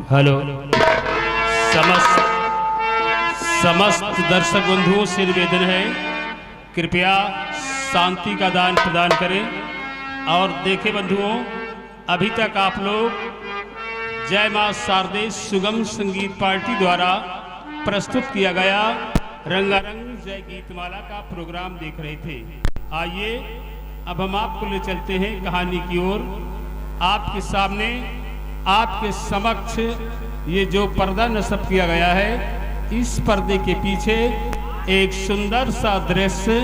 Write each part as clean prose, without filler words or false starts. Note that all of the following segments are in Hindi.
हेलो समस्त दर्शक बंधुओं से निवेदन है, कृपया शांति का दान प्रदान करें। और देखें बंधुओं, अभी तक आप लोग जय मां शारदे सुगम संगीत पार्टी द्वारा प्रस्तुत किया गया रंगारंग जय गीतमाला का प्रोग्राम देख रहे थे। आइए अब हम आपको ले चलते हैं कहानी की ओर। आपके सामने, आपके समक्ष ये जो पर्दा नस्ब किया गया है, इस पर्दे के पीछे एक सुंदर सा दृश्य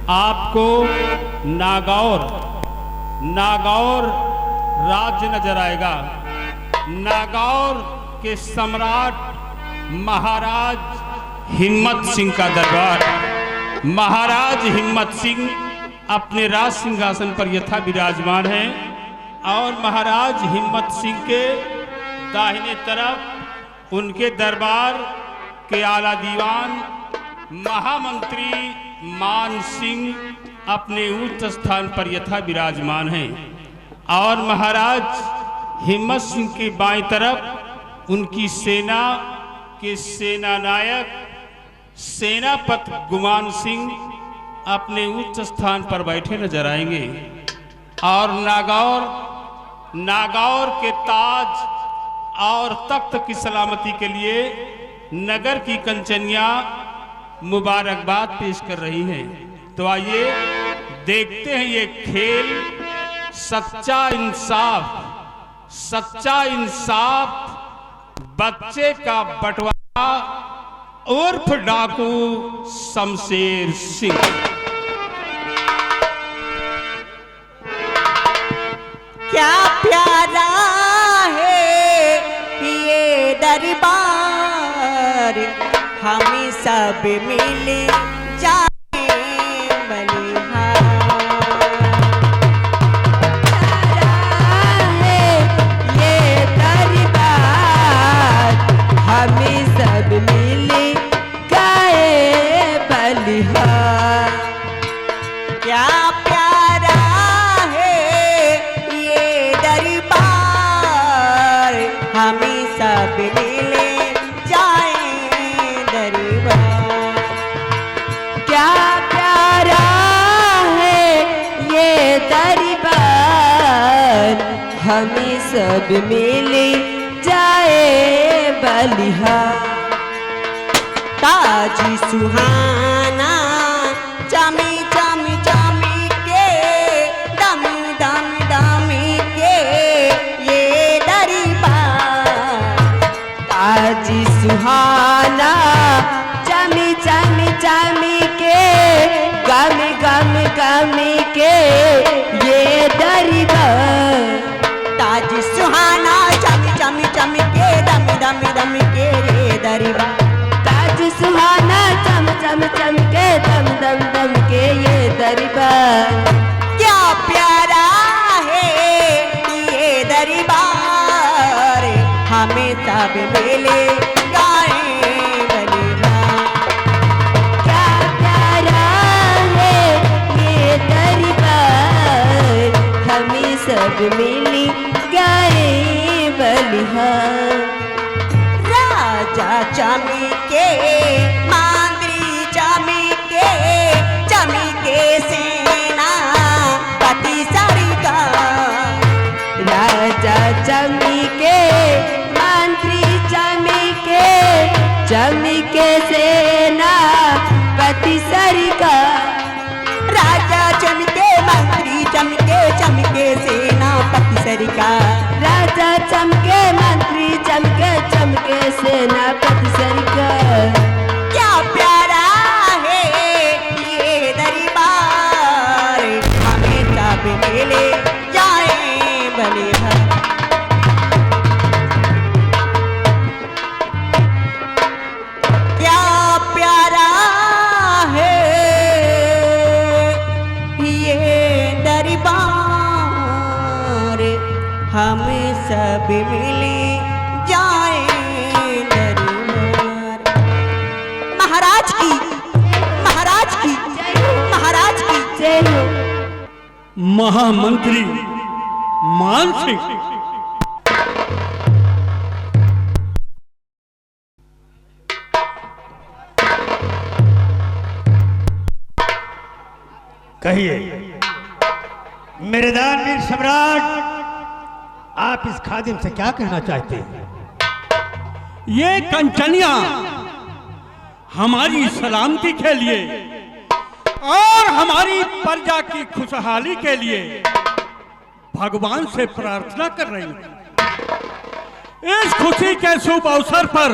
आपको नागौर राज्य नजर आएगा। नागौर के सम्राट महाराज हिम्मत सिंह का दरबार। महाराज हिम्मत सिंह अपने राज सिंहासन पर यथा विराजमान हैं और महाराज हिम्मत सिंह के दाहिने तरफ उनके दरबार के आला दीवान महामंत्री मान सिंह अपने उच्च स्थान पर यथा विराजमान हैं। और महाराज हिम्मत सिंह के बाईं तरफ उनकी सेना के सेनानायक सेनापति गुमान सिंह अपने उच्च स्थान पर बैठे नजर आएंगे। और नागौर के ताज और तख्त की सलामती के लिए नगर की कंचनिया मुबारकबाद पेश कर रही हैं। तो आइए देखते हैं ये खेल सच्चा इंसाफ बच्चे का बंटवारा उर्फ डाकू शमशेर सिंह। क्या प्यारा है ये दरबार, हम सब मिल जाए बलिहार। प्यारा है ये दरबार, हम सब मिल गए बलिहार। क्या प्यारा हमें सब मिले जाए दरबार। क्या प्यारा है ये दरबार, हमें सब मिले जाए बलिहार। ताज सुहाना चमी चमी चमी के दम दम दमी के ये ताज सुहाना चमी चमी चमी के गम गम गमी के ये दरबार। ताज सुहाना चमी चमी चमी के दम दम दम के ये दरबार। ताज सुहाना चम चम चम के दम दम दम के ये दरबार। क्या प्यारा है ये दरबार, हमें सब मिले गाए बलिहार। क्या प्यारा है ये दरबार, हमें सब मिले गाए बलिहार। राजा चमी के मंत्री चमी के सेना पति सरकार। राजा चमी के चमी के सेना पति सरकार। राजा चमके मंत्री चमके सेना पति सरकार। राजा चमके मंत्री चमके सेना पति सरकार। क्या प्यारा है ये दरबार, हमें सब मिले जाए बलिहार। हम सब मिले जाए दरबार। महाराज की जय हो। महामंत्री मान सिंह कहिए मेरे दानवीर सम्राट, आप इस खादिम से क्या कहना चाहते हैं? ये कंचनिया हमारी सलामती के लिए और हमारी प्रजा की खुशहाली के लिए भगवान से प्रार्थना कर रही है। इस खुशी के शुभ अवसर पर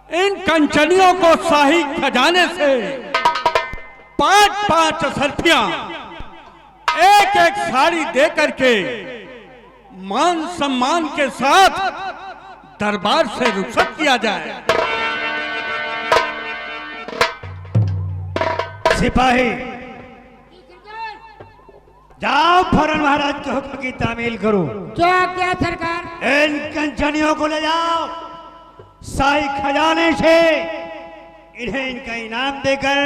इन कंचनियों को शाही खजाने से 5-5 असरफियां एक एक साड़ी दे करके मान सम्मान के साथ दरबार से रुखसत किया जाए। सिपाही जाओ, फौरन महाराज के हुक्म की तामील करो। क्या क्या सरकार? इन कंचनियों को ले जाओ, शाही खजाने से इन्हें इनका इनाम देकर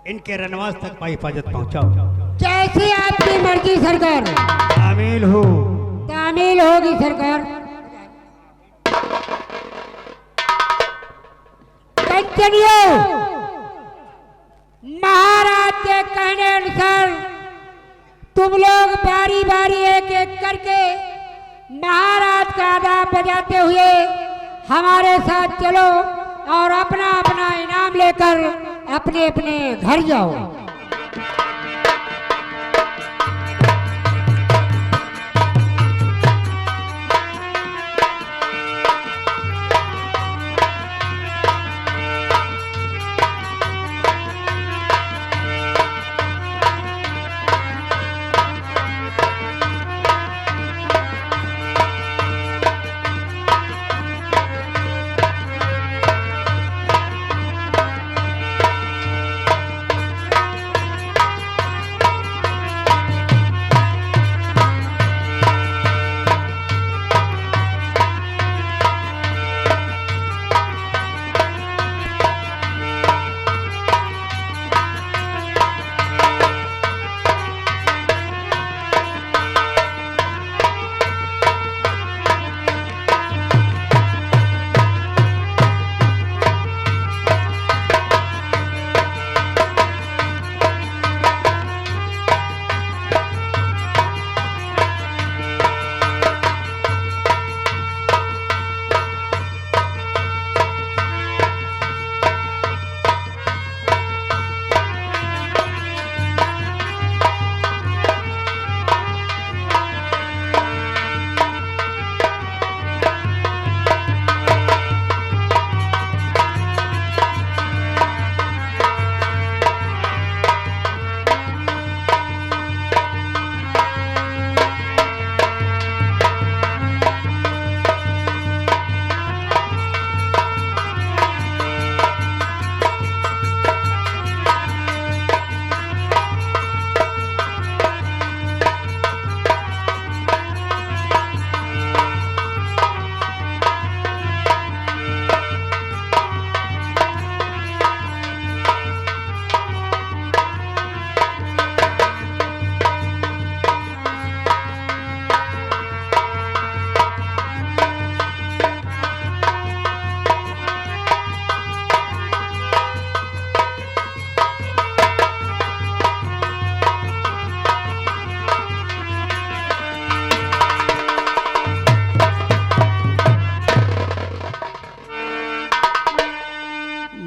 इनके रनवास तक हिफाजत पहुंचाओ। जैसी आपकी मर्जी सरकार। तामील हो। तामील होगी सरकार। कंचनियों, महाराज के कहने अनुसार तुम लोग बारी बारी एक एक करके महाराज का आदाब बजाते हुए हमारे साथ चलो और अपना अपना इनाम लेकर अपने अपने घर जाओ।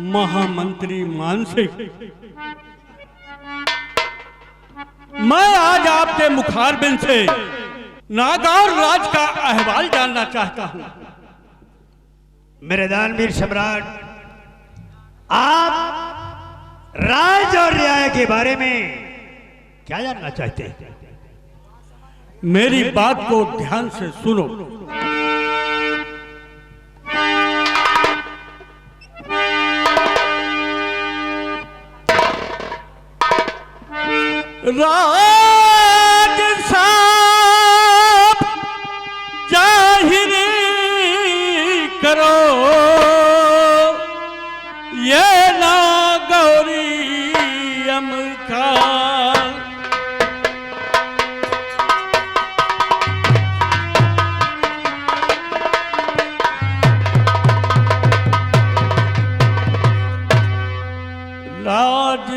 महामंत्री मानसिक, मैं आज आपके मुखारबिन से नागौर राज का अहवाल जानना चाहता हूं। मेरे दानवीर सम्राट, आप राज और न्याय के बारे में क्या जानना चाहते हैं? मेरी बात को ध्यान से सुनो। राज साहब जाहिर करो, ये नागौरी अमखान राज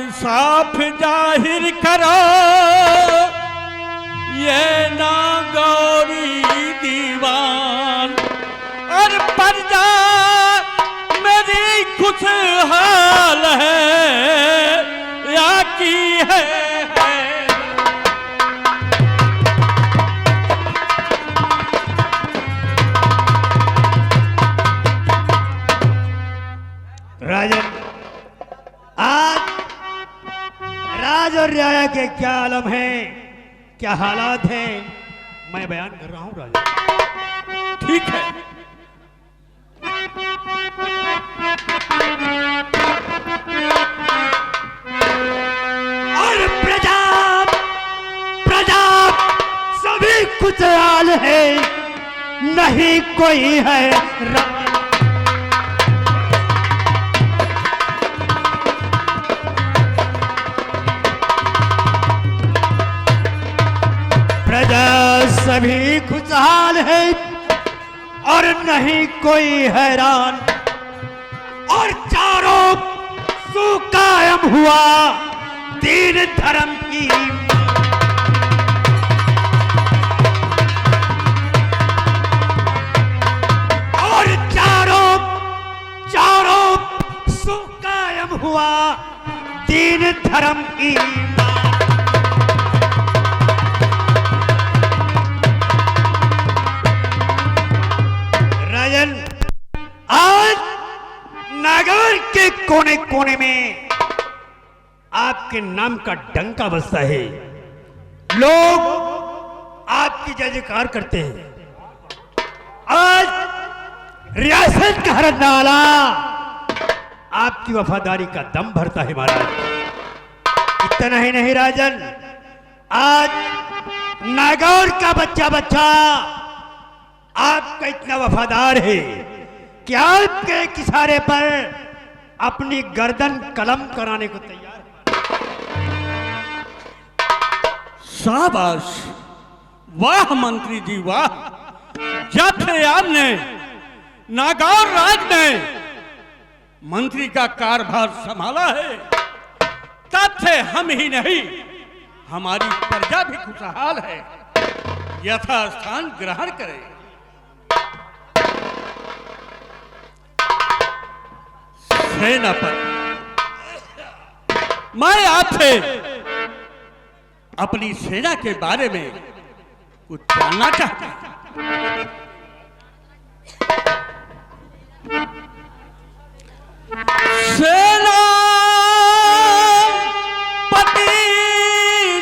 पर रियाया के क्या आलम है, क्या हालात हैं, मैं बयान कर रहा हूं राजा। ठीक है। और प्रजा प्रजा सभी खुशहाल है, नहीं कोई है प्रजा सभी खुशहाल है और नहीं कोई हैरान, और चारों सुकायम हुआ दीन धर्म की। और चारों सुकायम हुआ दीन धर्म की। राजन, आज नगर के कोने कोने में आपके नाम का डंका बजता है, लोग आपकी जय जयकार करते हैं। आज रियासत का हर नाला आपकी वफादारी का दम भरता है महाराज। इतना ही नहीं राजन, आज नागौर का बच्चा बच्चा आपका इतना वफादार है कि आपके एक इशारे पर अपनी गर्दन कलम कराने को तैयार है। शाबाश, वाह मंत्री जी वाह। जब से आपने नागौर राज में मंत्री का कारभार संभाला है, तब से हम ही नहीं हमारी प्रजा भी खुशहाल है। यथास्थान ग्रहण करें। सेनापति, मैं आपसे अपनी सेना के बारे में कुछ जानना चाहता हूं। सेनापति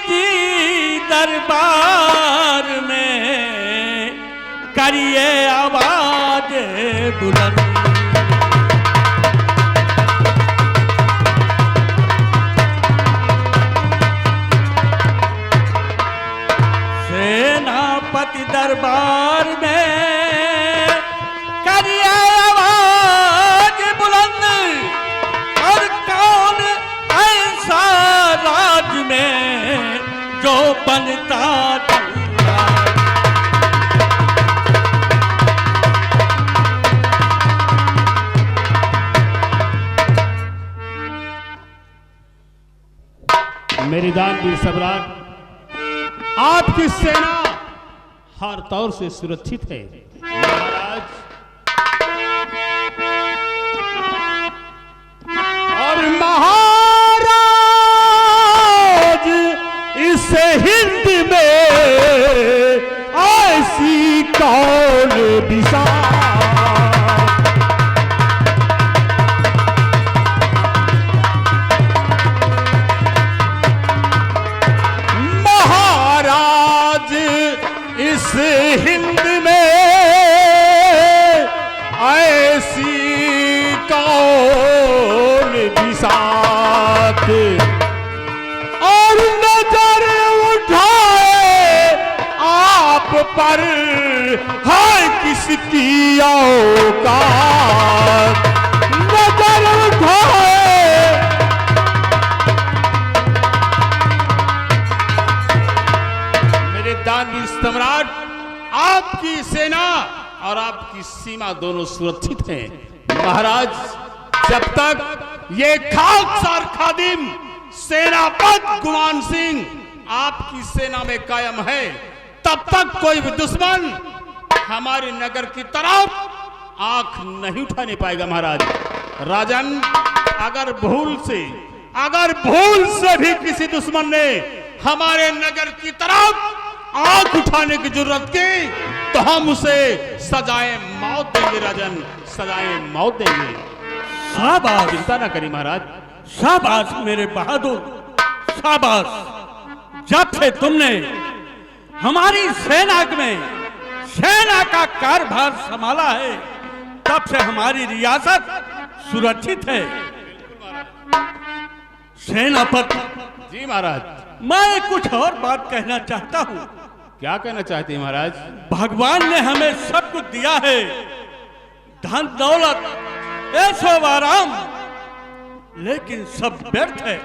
जी दरबार में करिए आवाज बुलंद। सेनापति दरबार में करिए आवाज बुलंद, और कौन ऐसा राज में जो बनता मेरी दानवीर सम्राट, आपकी सेना हर तौर से सुरक्षित है महाराज। और महाराज इस हिंद में ऐसी कौन दिशा, इस हिंद में ऐसी कौन बिसात, और नजर उठाए आप पर है किसकी औकात। नजर उठाए दानवीर सम्राट, आपकी सेना और आपकी सीमा दोनों सुरक्षित हैं महाराज। जब तक ये खाकसार खादिम सेनापति गुमान सिंह आपकी सेना में कायम है, तब तक कोई भी दुश्मन हमारे नगर की तरफ आंख नहीं उठाने पाएगा महाराज। राजन, अगर भूल से भी किसी दुश्मन ने हमारे नगर की तरफ आंख उठाने की जरूरत की, तो हम उसे सजाए मौत देंगे राजन, सजाए मौत देंगे। शाबाश, चिंता ना करी महाराज। शाबाश मेरे बहादुर, शाबाश। जब से तुमने हमारी सेना में सेना का कार्यभार संभाला है तब से हमारी रियासत सुरक्षित है। सेनापति जी महाराज। मैं कुछ और बात कहना चाहता हूँ। क्या कहना चाहते हैं महाराज? भगवान ने हमें सब कुछ दिया है, धन दौलत ऐशो आराम, लेकिन सब व्यर्थ है,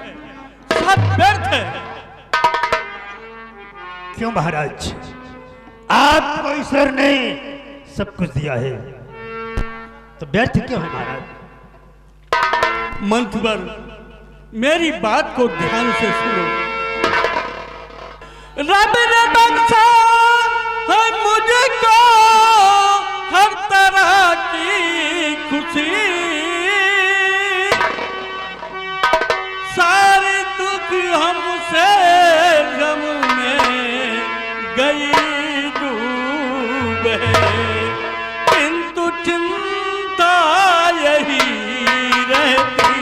सब व्यर्थ है। क्यों महाराज, आपको ईश्वर ने सब कुछ दिया है तो व्यर्थ क्यों है महाराज? मंथवर, मेरी बात को ध्यान से सुनो। रब ने बख्शा है मुझको हर तरह की खुशी, सारे दुख हमसे गम में गई डूबे, किंतु चिंता यही रहती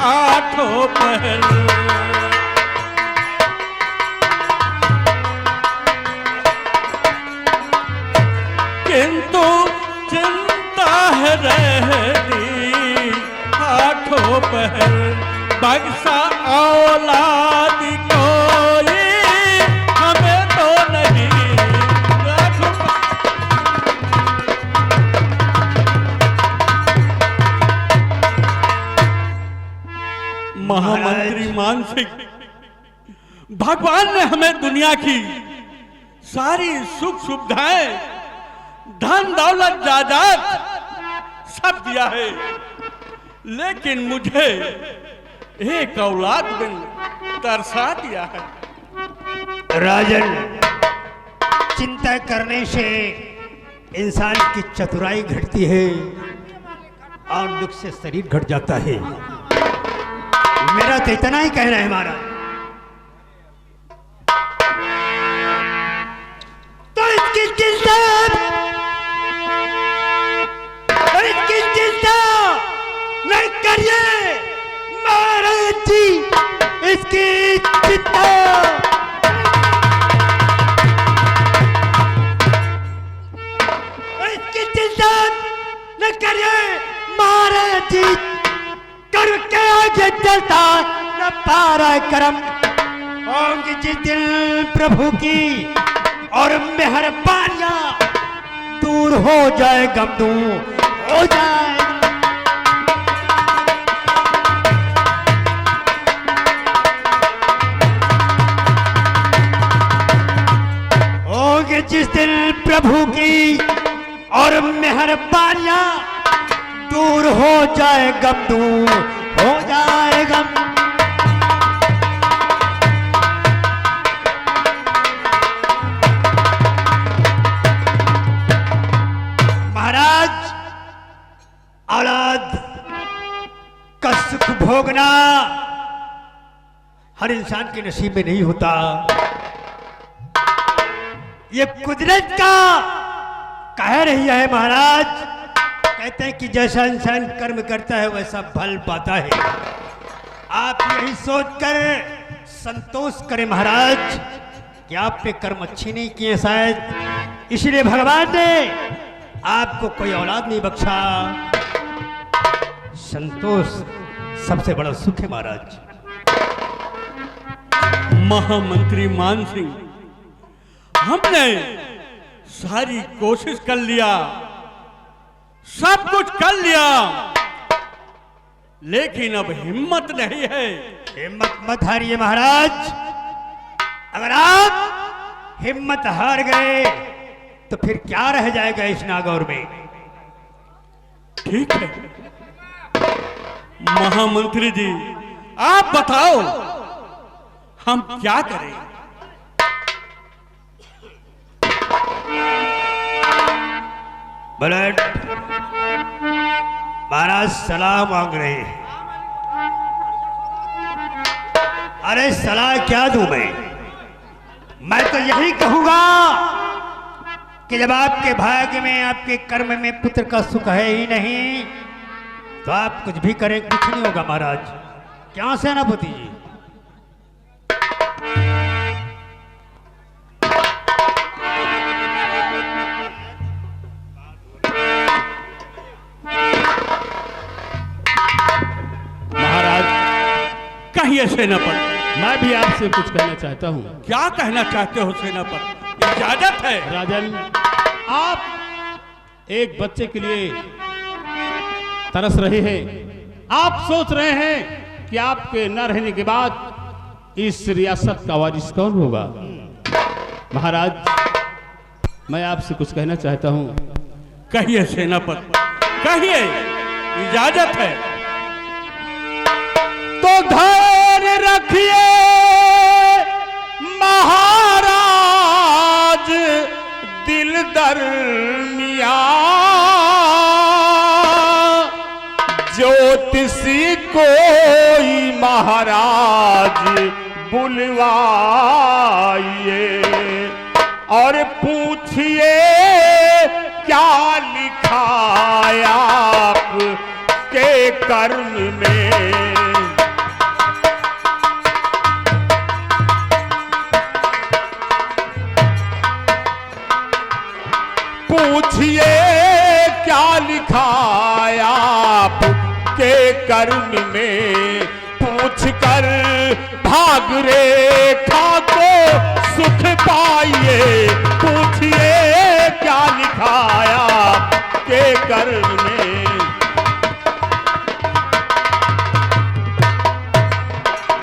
आठों पहर। किंतु चिंता है रहती आठों पहर, बख्शा औलाद कोई हमें तो नहीं। महामंत्री मान सिंह, भगवान ने हमें दुनिया की सारी सुख सुविधाएं, धन दौलत जायदाद सब दिया है, लेकिन मुझे एक औलाद बिन तरसा दिया है। राजन, चिंता करने से इंसान की चतुराई घटती है और दुख से शरीर घट जाता है। मेरा तो इतना ही कहना है महाराज। तो इसकी चिंता नहीं करिए महाराज जी, इसकी चिंता न करिए महाराज जी, करके आगे चलता न पारा करम होंगे जिस दिल प्रभु की और मेहरबानियां दूर हो जाए, गम दूर हो जाए। होंगे जिस दिल प्रभु की और मेहरबानियां दूर हो जाए, गम दूर हो जाए गम। महाराज, औलाद का सुख भोगना हर इंसान के नसीब में नहीं होता। ये कुदरत का कह रही है महाराज। कहते हैं कि जैसा इंसान कर्म करता है वैसा फल पाता है। आप यही सोचकर संतोष करें महाराज कि आप पे कर्म अच्छे नहीं किए शायद, इसलिए भगवान ने आपको कोई औलाद नहीं बख्शा। संतोष सबसे बड़ा सुख है महाराज। महामंत्री मान सिंह, हमने सारी कोशिश कर लिया, सब कुछ कर लिया, लेकिन अब हिम्मत नहीं है। हिम्मत मत हारिए महाराज। अगर आप हिम्मत हार गए तो फिर क्या रह जाएगा इस नागौर में? ठीक है महामंत्री जी, आप बताओ हम क्या करें? ब्लड महाराज सलाह मांग रहे हैं। अरे सलाह क्या दूं मैं तो यही कहूंगा कि जब आपके भाग्य में, आपके कर्म में पुत्र का सुख है ही नहीं तो आप कुछ भी करें कुछ नहीं होगा महाराज। क्या सेनापति जी? सेनापति? मैं भी आपसे कुछ कहना चाहता हूँ। क्या कहना चाहते हो सेनापति? इजाजत है। राजन, आप एक बच्चे के लिए तरस रहे हैं। आप सोच रहे हैं कि आपके न रहने के बाद इस रियासत का वारिस कौन होगा। महाराज, मैं आपसे कुछ कहना चाहता हूँ। कहिए सेनापति, कहिए, इजाजत है। तो धैर्य रखिए महाराज, दिल दरमिया, ज्योतिषी कोई महाराज बुलवाइए और पूछिए क्या लिखा आप के कर्म में। पूछिए क्या लिखा आप के कर्म में, पूछ कर भाग रेखा को सुख पाइए। पूछिए क्या लिखा आप के कर्म में।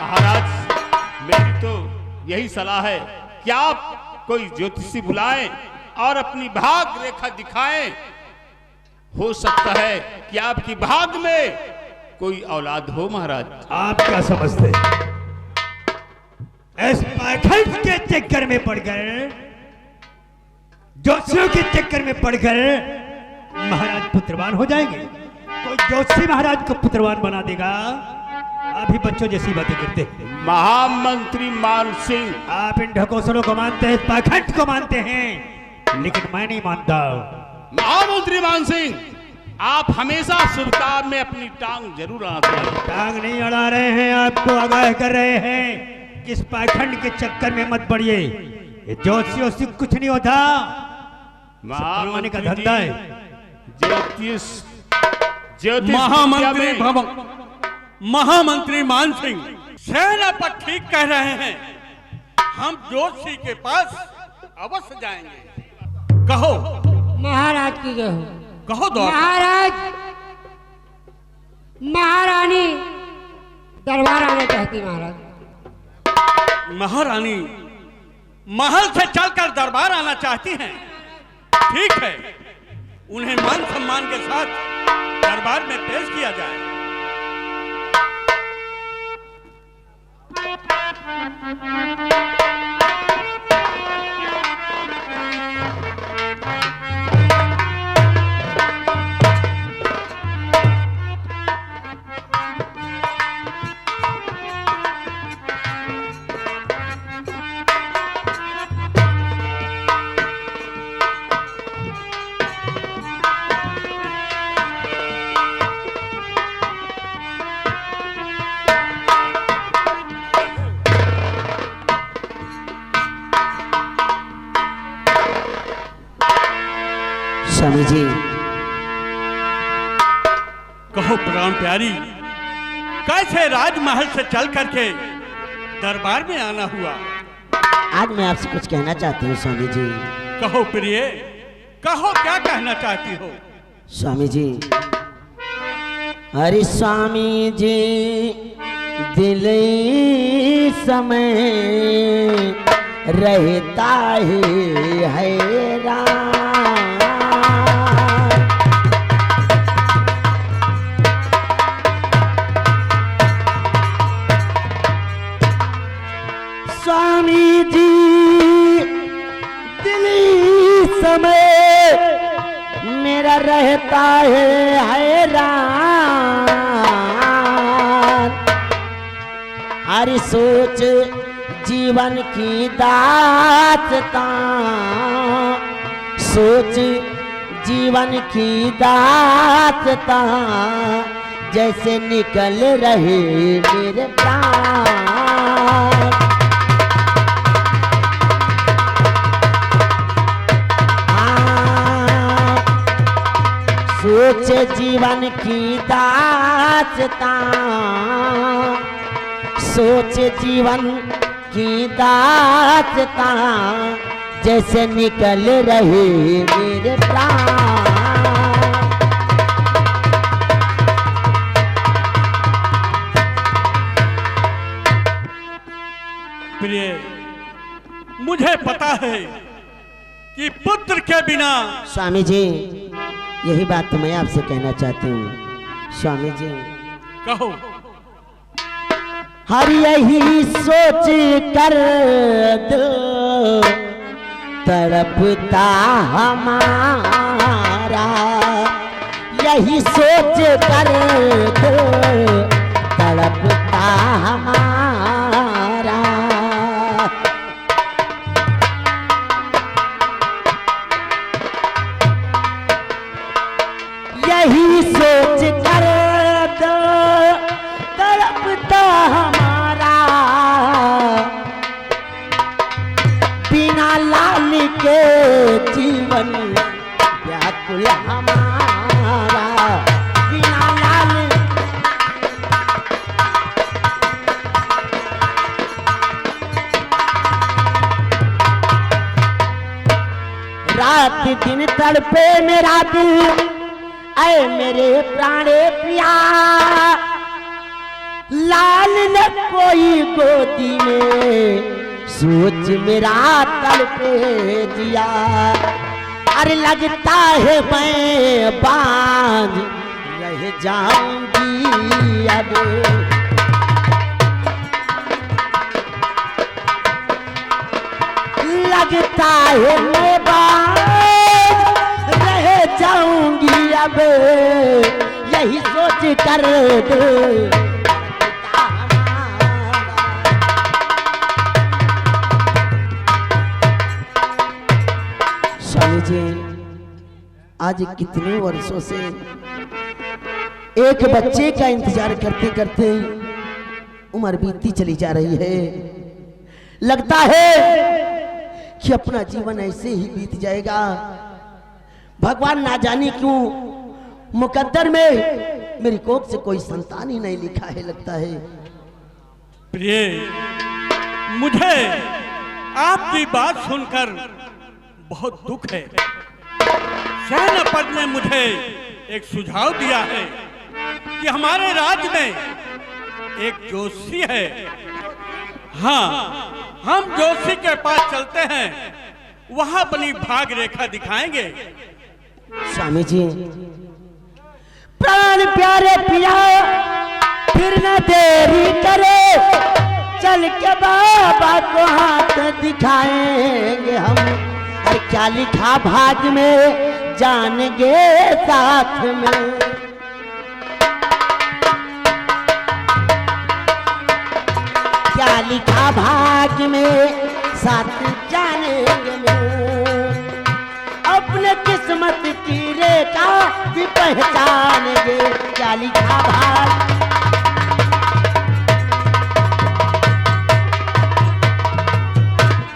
महाराज, मेरी तो यही सलाह है कि आप कोई ज्योतिषी बुलाएं और अपनी भाग रेखा दिखाएं। हो सकता है कि आपकी भाग में कोई औलाद हो। महाराज, आप क्या समझते हैं? इस पाखंड के चक्कर में पड़कर, ज्योतिषियों के चक्कर में पड़कर महाराज पुत्रवान हो जाएंगे। कोई ज्योतिषी महाराज को पुत्रवान बना देगा? आप ही बच्चों जैसी बातें करते हैं। महामंत्री मान सिंह, आप इन ढकोसलों को मानते हैं, पाखंड को मानते हैं, लेकिन मैं नहीं मानता। महामंत्री मान सिंह, आप हमेशा शुभ काम में अपनी टांग जरूर अड़ाते हैं। टांग नहीं अड़ा रहे हैं, आपको आगाह कर रहे हैं कि इस पाखंड के चक्कर में मत पड़िए। ये ज्योतिषियों से कुछ नहीं होता, का धंधा है। ज्योतिष महामंत्री मान सिंह, सेनापति ठीक कह रहे हैं। हम ज्योतिषी के पास अवश्य जाएंगे। कहो महाराज की जय हो। कहो दो। महाराज, महारानी दरबार आना चाहती। महाराज, महारानी महल से चलकर दरबार आना चाहती हैं। ठीक है, उन्हें मान सम्मान के साथ दरबार में पेश किया जाए। स्वामी जी, कहो प्राण प्यारी, कैसे राजमहल से चल करके दरबार में आना हुआ? आज मैं आपसे कुछ कहना चाहती हूँ स्वामी जी। कहो प्रिय, कहो क्या कहना चाहती हो? स्वामी जी, अरे स्वामी जी, दिल समय रहता है हैरान। स्वामी जी, दिल समय मेरा रहता है हैरान। हर सोच जीवन की दास्तां, सोच जीवन की दास्तां, जैसे निकल रहे मेरे प्राण। सोच जीवन की दास्तां, सोचे जीवन की दास्तां जैसे निकल रहे मेरे प्राण। प्रिय, मुझे पता है कि पुत्र के बिना स्वामी जी, यही बात तो मैं आपसे कहना चाहती हूँ स्वामी जी। कहो। हर यही सोच कर दिल तड़पता हमारा, यही सोच कर दिल तड़पता हमारा। यही सोच कर दिल तड़पता हमारा, बिना लाल के जीवन व्याकुल हमारा, बिना लाल। रात दिन तड़पे मेरा दिल, ऐ मेरे प्राणे प्रिया, लाल न कोई गोदी में सोच मेरा तड़पे दिया। अरे लगता है मैं बांझ रह जाऊंगी अब, लगता है मैं बांझ रह जाऊंगी अब, यही सोच कर दो। स्वामी जी, आज कितने वर्षों से एक बच्चे का इंतजार करते करते उम्र बीतती चली जा रही है। लगता है कि अपना जीवन ऐसे ही बीत जाएगा। भगवान ना जाने क्यों मुकद्दर में मेरी कोख से कोई संतान ही नहीं लिखा है। लगता है प्रिय, मुझे आपकी बात सुनकर बहुत दुख है। सेनापति ने मुझे एक सुझाव दिया है कि हमारे राज्य में एक जोशी है। हाँ, हम जोशी के पास चलते हैं, वहां अपनी भाग रेखा दिखाएंगे। स्वामी जी, प्राण प्यारे पिया, फिर न देरी करे, चल के बाबा को हाथ दिखाएंगे हम। और क्या लिखा भाग में जानेंगे साथ में। क्या लिखा भाग में साथ जानेंगे में, अपने किस्मत की रेखा भी पहचानेंगे। क्या लिखा भाग।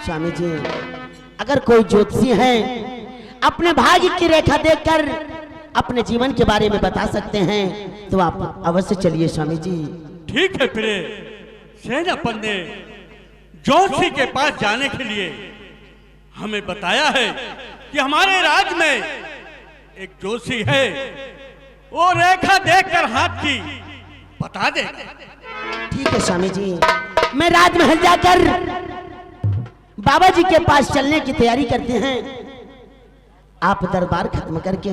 स्वामी जी, अगर कोई ज्योतिषी है अपने भाग्य की रेखा देखकर अपने जीवन के बारे में बता सकते हैं तो आप अवश्य चलिए स्वामी जी। ठीक है प्रिय, सेनापति ने जोशी के पास जाने के लिए हमें बताया है कि हमारे राज्य में एक जोशी है, वो रेखा देखकर हाथ की बता दे। ठीक है स्वामी जी, मैं राजमहल जाकर बाबा जी के पास चलने की तैयारी करते हैं। आप दरबार खत्म करके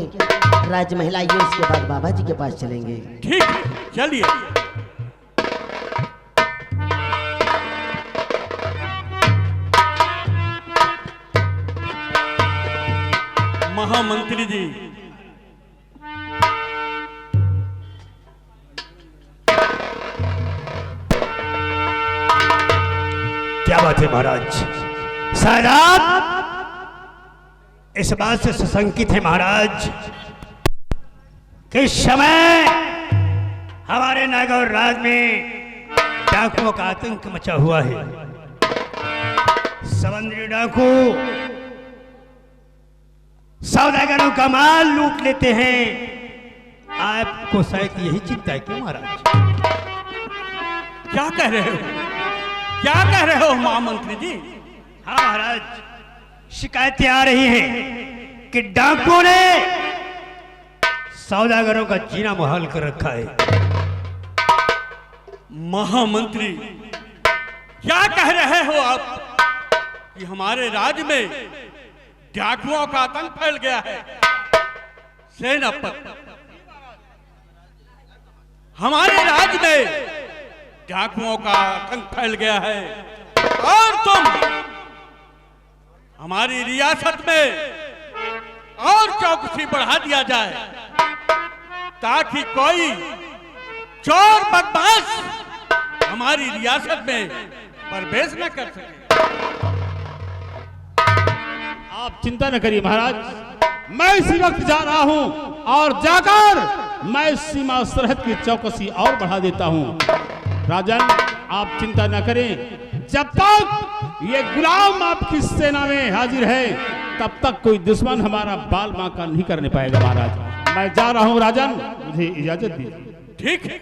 राजमहल आइए, उसके बाद बाबा जी के पास चलेंगे। ठीक है, चलिए। महामंत्री जी, क्या बात है महाराज? शायद आप इस बात से सुशंकित है महाराज कि इस समय हमारे नागौर राज में डाकुओं का आतंक मचा हुआ है। समुद्री डाकू सौदागरों का माल लूट लेते हैं। आपको शायद यही चिंता है क्या महाराज? क्या कह रहे हो? क्या कह रहे हो महामंत्री जी? हाँ महाराज, शिकायतें आ रही हैं कि डाकुओं ने सौदागरों का जीना मुहाल कर रखा है। महामंत्री, क्या कह रहे हो आप कि हमारे राज्य में डाकुओं का आतंक फैल गया है? सेनापति, हमारे राज्य में डाकुओं का आतंक फैल गया है और तुम हमारी रियासत में और चौकसी बढ़ा दिया जाए ताकि कोई चोर बदमाश हमारी रियासत में प्रवेश न कर सके। आप चिंता न करिए महाराज, मैं इसी वक्त जा रहा हूं और जाकर मैं सीमा सरहद की चौकसी और बढ़ा देता हूं। राजन, आप चिंता न करें, जब तक ये गुलाम आपकी सेना में हाजिर है तब तक कोई दुश्मन हमारा बाल बांका नहीं करने पाएगा। महाराज, मैं जा रहा हूं राजन, मुझे इजाजत दीजिए। ठीक है।